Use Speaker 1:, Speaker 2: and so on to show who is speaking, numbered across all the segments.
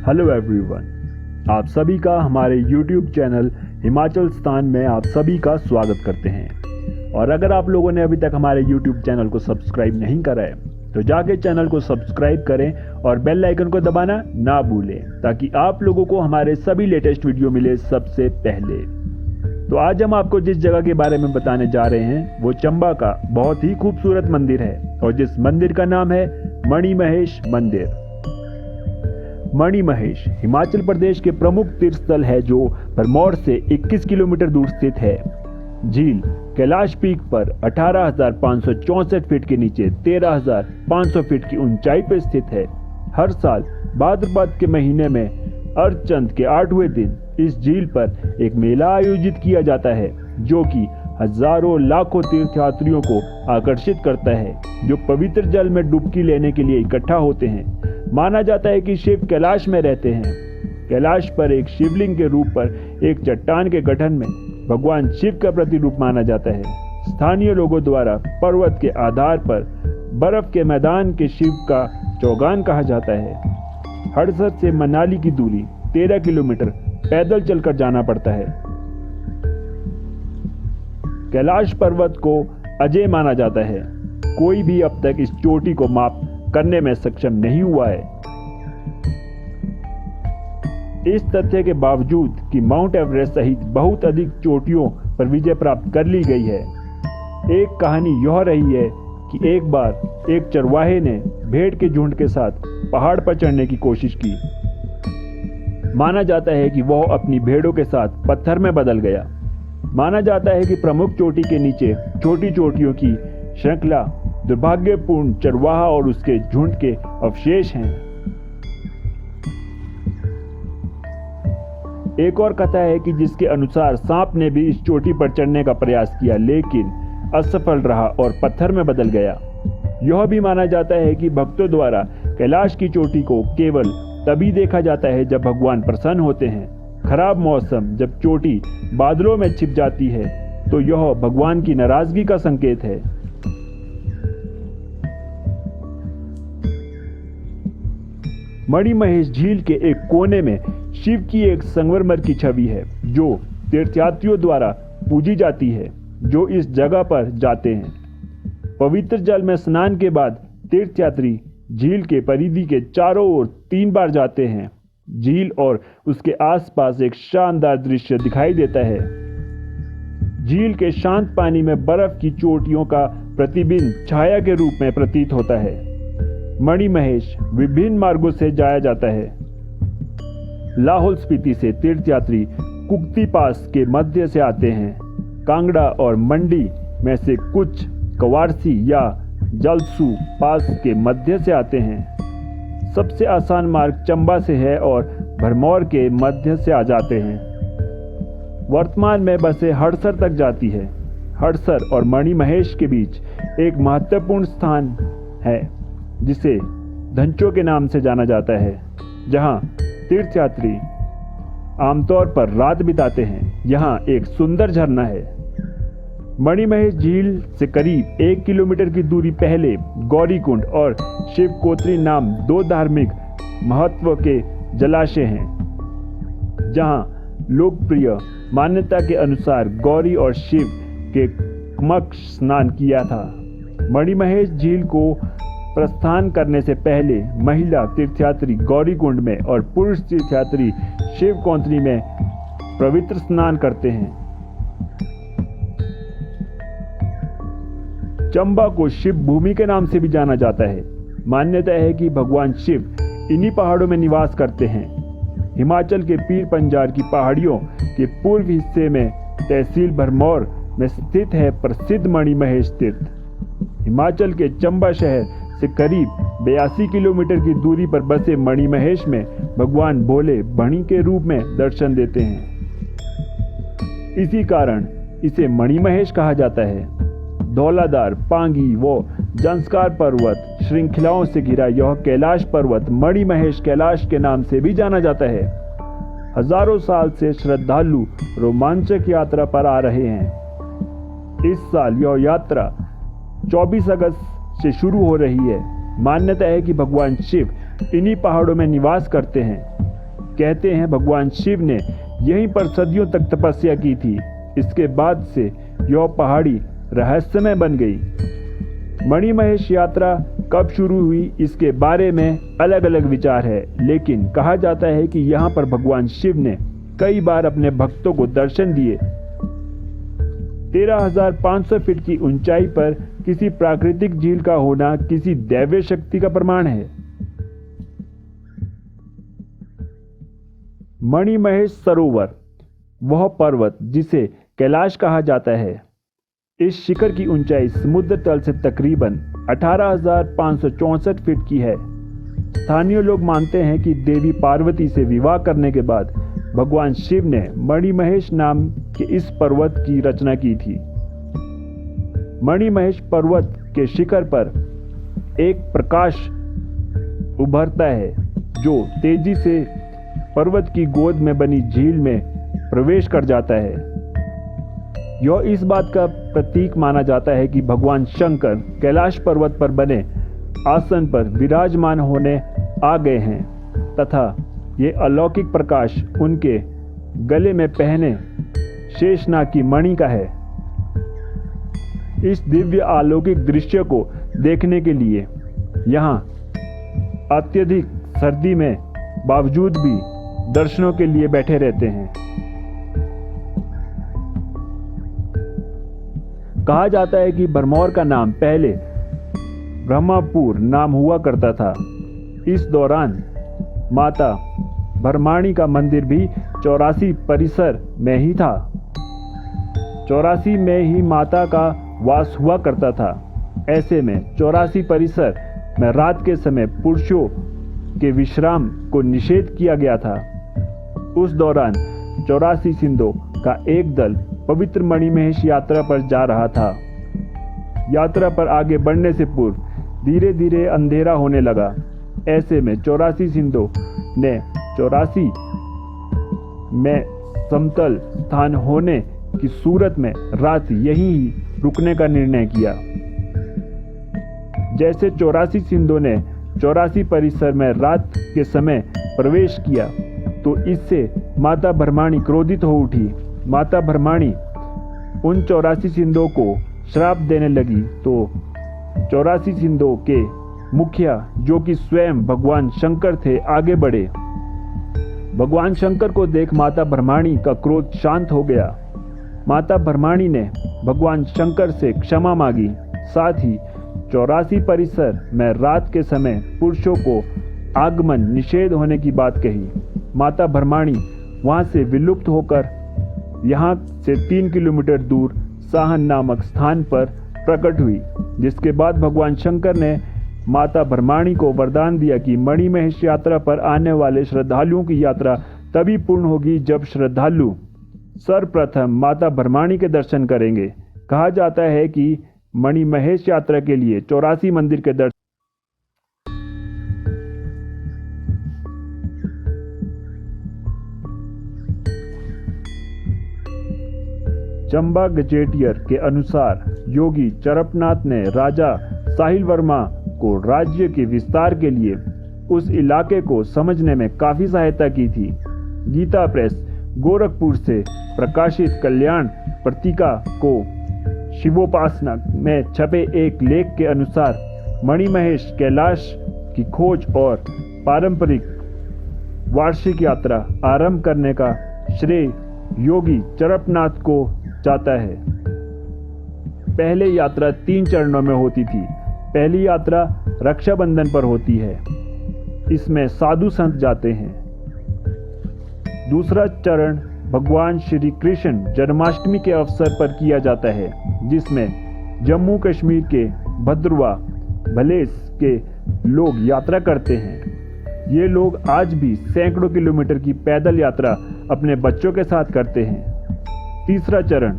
Speaker 1: Hello everyone, आप सभी का हमारे YouTube चैनल हिमाचल स्थान में आप सभी का स्वागत करते हैं। और अगर आप लोगों ने अभी तक हमारे YouTube चैनल को सब्सक्राइब नहीं करा है तो जाके चैनल को सब्सक्राइब करें और बेल आइकन को दबाना ना भूलें ताकि आप लोगों को हमारे सभी लेटेस्ट वीडियो मिले सबसे पहले। तो आज हम आपको जिस जगह के बारे में बताने जा रहे हैं वो चंबा का बहुत ही खूबसूरत मंदिर है और जिस मंदिर का नाम है मणिमहेश मंदिर। मणिमहेश हिमाचल प्रदेश के प्रमुख तीर्थ स्थल है जो भरमौर से 21 किलोमीटर दूर स्थित है। झील कैलाश पीक पर 18,564 फीट के नीचे 13,500 फीट की ऊंचाई पर स्थित है। हर साल भाद्रपद के महीने में अर्धचंद के 8वें दिन इस झील पर एक मेला आयोजित किया जाता है जो कि हजारों लाखों तीर्थयात्रियों को आकर्षित करता है जो पवित्र जल में डुबकी लेने के लिए इकट्ठा होते हैं। माना जाता है कि शिव कैलाश में रहते हैं। कैलाश पर एक शिवलिंग के रूप पर एक चट्टान के गठन में भगवान शिव का प्रतिरूप माना जाता है। स्थानीय लोगों द्वारा पर्वत के आधार पर बर्फ के मैदान के शिव का चौगान कहा जाता है। हड़सर से मनाली की दूरी 13 किलोमीटर पैदल चलकर जाना पड़ता है। कैलाश पर्वत को अजेय माना जाता है। कोई भी अब तक इस चोटी को माप करने में सक्षम नहीं हुआ है। इस तथ्य के बावजूद कि माउंट एवरेस्ट सहित बहुत अधिक चोटियों पर विजय प्राप्त कर ली गई है। एक कहानी यह रही है कि एक बार एक चरवाहे ने भेड़ के झुंड के साथ पहाड़ पर चढ़ने की कोशिश की। माना जाता है कि वह अपनी भेड़ों के साथ पत्थर में बदल गया। माना जाता है कि प्रमुख चोटी के नीचे छोटी चोटियों की श्रृंखला दुर्भाग्यपूर्ण चरवाहा और उसके झुंड के अवशेष हैं। एक और कथा है कि जिसके अनुसार सांप ने भी इस चोटी पर चढ़ने का प्रयास किया लेकिन असफल रहा और पत्थर में बदल गया। यह भी माना जाता है कि भक्तों द्वारा कैलाश की चोटी को केवल तभी देखा जाता है जब भगवान प्रसन्न होते हैं। खराब मौसम जब चोटी बादलों में छिप जाती है तो यह भगवान की नाराजगी का संकेत है। मणिमहेश झील के एक कोने में शिव की एक संगमरमर की छवि है जो तीर्थयात्रियों द्वारा पूजी जाती है जो इस जगह पर जाते हैं। पवित्र जल में स्नान के बाद तीर्थयात्री झील के परिधि के चारों ओर 3 बार जाते हैं। झील और उसके आसपास एक शानदार दृश्य दिखाई देता है। झील के शांत पानी में बर्फ की चोटियों का प्रतिबिंब छाया के रूप में प्रतीत होता है। मणिमहेश विभिन्न मार्गों से जाया जाता है। लाहौल स्पीति से तीर्थयात्री कुक्ति पास के मध्य से आते हैं। कांगड़ा और मंडी में से कुछ कवारसी या जलसू पास के मध्य से आते हैं। सबसे आसान मार्ग चंबा से है और भरमौर के मध्य से आ जाते हैं। वर्तमान में बसें हड़सर तक जाती है। हड़सर और मणिमहेश के बीच एक महत्वपूर्ण स्थान है जिसे धंचो के नाम से जाना जाता है जहां तीर्थयात्री आमतौर पर रात बिताते हैं। यहाँ एक सुंदर झरना है। मणिमहेश झील से करीब 1 किलोमीटर की दूरी पहले गौरीकुंड और शिवकोत्री नाम 2 धार्मिक महत्व के जलाशय हैं जहाँ लोकप्रिय मान्यता के अनुसार गौरी और शिव के कमक स्नान किया था। मणिमहेश झील को प्रस्थान करने से पहले महिला तीर्थयात्री गौरीकुंड में और पुरुष तीर्थयात्री शिवकोत्री में पवित्र स्नान करते हैं। चंबा को शिव भूमि के नाम से भी जाना जाता है। मान्यता है कि भगवान शिव इन्हीं पहाड़ों में निवास करते हैं। हिमाचल के पीर पंजाल की पहाड़ियों के पूर्व हिस्से में तहसील भरमौर में स्थित है प्रसिद्ध मणिमहेश तीर्थ। हिमाचल के चंबा शहर से करीब 82 किलोमीटर की दूरी पर बसे मणिमहेश में भगवान भोले बणि के रूप में दर्शन देते हैं। इसी कारण इसे मणिमहेश कहा जाता है। धौलाधार, पांगी व जंस्कार पर्वत श्रृंखलाओं से घिरा यह कैलाश पर्वत मणिमहेश कैलाश के नाम से भी जाना जाता है। हजारों साल से श्रद्धालु रोमांचक यात्रा पर आ रहे हैं। इस साल यह यात्रा 24 अगस्त से शुरू हो रही है। मान्यता है कि भगवान शिव इन्हीं पहाड़ों में निवास करते हैं। कहते हैं भगवान शिव ने यहीं पर सदियों तक तपस्या की थी। इसके बाद से यह पहाड़ी रहस्यमय बन गई। मणिमहेश यात्रा कब शुरू हुई इसके बारे में अलग अलग विचार है, लेकिन कहा जाता है कि यहाँ पर भगवान शिव ने कई बार अपने भक्तों को दर्शन दिए। 13,500 फीट की ऊंचाई पर किसी प्राकृतिक झील का होना किसी दैवीय शक्ति का प्रमाण है। मणिमहेश सरोवर, वह पर्वत जिसे कैलाश कहा जाता है, इस शिखर की ऊंचाई समुद्र तल से तकरीबन 18,564 फीट की है। स्थानीय लोग मानते हैं कि देवी पार्वती से विवाह करने के बाद भगवान शिव ने मणिमहेश नाम के इस पर्वत की रचना की थी। मणिमहेश पर्वत के शिखर पर एक प्रकाश उभरता है जो तेजी से पर्वत की गोद में बनी झील में प्रवेश कर जाता है। यह इस बात का प्रतीक माना जाता है कि भगवान शंकर कैलाश पर्वत पर बने आसन पर विराजमान होने आ गए हैं तथा ये अलौकिक प्रकाश उनके गले में पहने शेषनाग की मणि का है। इस दिव्य अलौकिक दृश्य को देखने के लिए यहाँ अत्यधिक सर्दी में बावजूद भी दर्शनों के लिए बैठे रहते हैं। कहा जाता है कि भरमौर का नाम पहले ब्रह्मपुर नाम हुआ करता था। इस दौरान माता भरमाणी का मंदिर भी 84 परिसर में ही था। 84 में ही माता का वास हुआ करता था। ऐसे में 84 परिसर में रात के समय पुरुषों के विश्राम को निषेध किया गया था। उस दौरान 84 सिंधों का एक दल पवित्र मणिमहेश यात्रा पर जा रहा था। यात्रा पर आगे बढ़ने से पूर्व धीरे धीरे अंधेरा होने लगा। ऐसे में 84 सिंधों ने 84 में समतल स्थान होने की सूरत में रात यहीं ही रुकने का निर्णय किया। जैसे 84 सिंधों ने 84 परिसर में रात के समय प्रवेश किया तो इससे माता भरमाणी क्रोधित हो उठी। माता भरमाणी उन 84 सिंधों को श्राप देने लगी तो 84 सिंधों के मुखिया जो कि स्वयं भगवान शंकर थे आगे बढ़े। भगवान शंकर को देख माता भरमाणी का क्रोध शांत हो गया। माता भरमाणी ने भगवान शंकर से क्षमा मांगी। साथ ही 84 परिसर में रात के समय पुरुषों को आगमन निषेध होने की बात कही। माता भरमाणी वहां से विलुप्त होकर यहाँ से 3 किलोमीटर दूर साहन नामक स्थान पर प्रकट हुई, जिसके बाद भगवान शंकर ने माता भरमाणी को वरदान दिया कि मणिमहेश यात्रा पर आने वाले श्रद्धालुओं की यात्रा तभी पूर्ण होगी जब श्रद्धालु सर्वप्रथम माता भरमाणी के दर्शन करेंगे। कहा जाता है कि मणिमहेश यात्रा के लिए 84 मंदिर के दर्शन चंबा गजेटियर के अनुसार योगी चरपनाथ ने राजा साहिल वर्मा को राज्य के विस्तार के लिए उस इलाके को समझने में काफी सहायता की थी। गीता प्रेस गोरखपुर से प्रकाशित कल्याण पत्रिका को शिवोपासना में छपे एक लेख के अनुसार मणिमहेश कैलाश की खोज और पारंपरिक वार्षिक यात्रा आरंभ करने का श्रेय योगी चरपनाथ को जाता है। पहले यात्रा 3 चरणों में होती थी। पहली यात्रा रक्षाबंधन पर होती है। इसमें साधु संत जाते हैं। दूसरा चरण भगवान श्री कृष्ण जन्माष्टमी के अवसर पर किया जाता है, जिसमें जम्मू कश्मीर के भद्रवा भलेस के लोग यात्रा करते हैं। ये लोग आज भी सैकड़ों किलोमीटर की पैदल यात्रा अपने बच्चों के साथ करते हैं। तीसरा चरण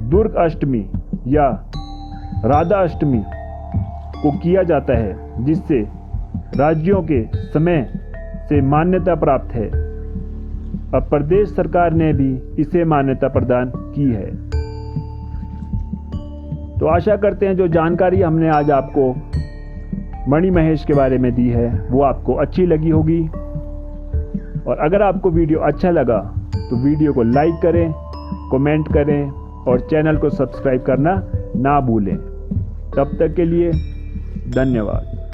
Speaker 1: दुर्ग अष्टमी या राधा अष्टमी को किया जाता है, जिससे राज्यों के समय से मान्यता प्राप्त है। अब प्रदेश सरकार ने भी इसे मान्यता प्रदान की है। तो आशा करते हैं जो जानकारी हमने आज आपको मणिमहेश के बारे में दी है वो आपको अच्छी लगी होगी। और अगर आपको वीडियो अच्छा लगा तो वीडियो को लाइक करें, कमेंट करें और चैनल को सब्सक्राइब करना ना भूलें। तब तक के लिए धन्यवाद।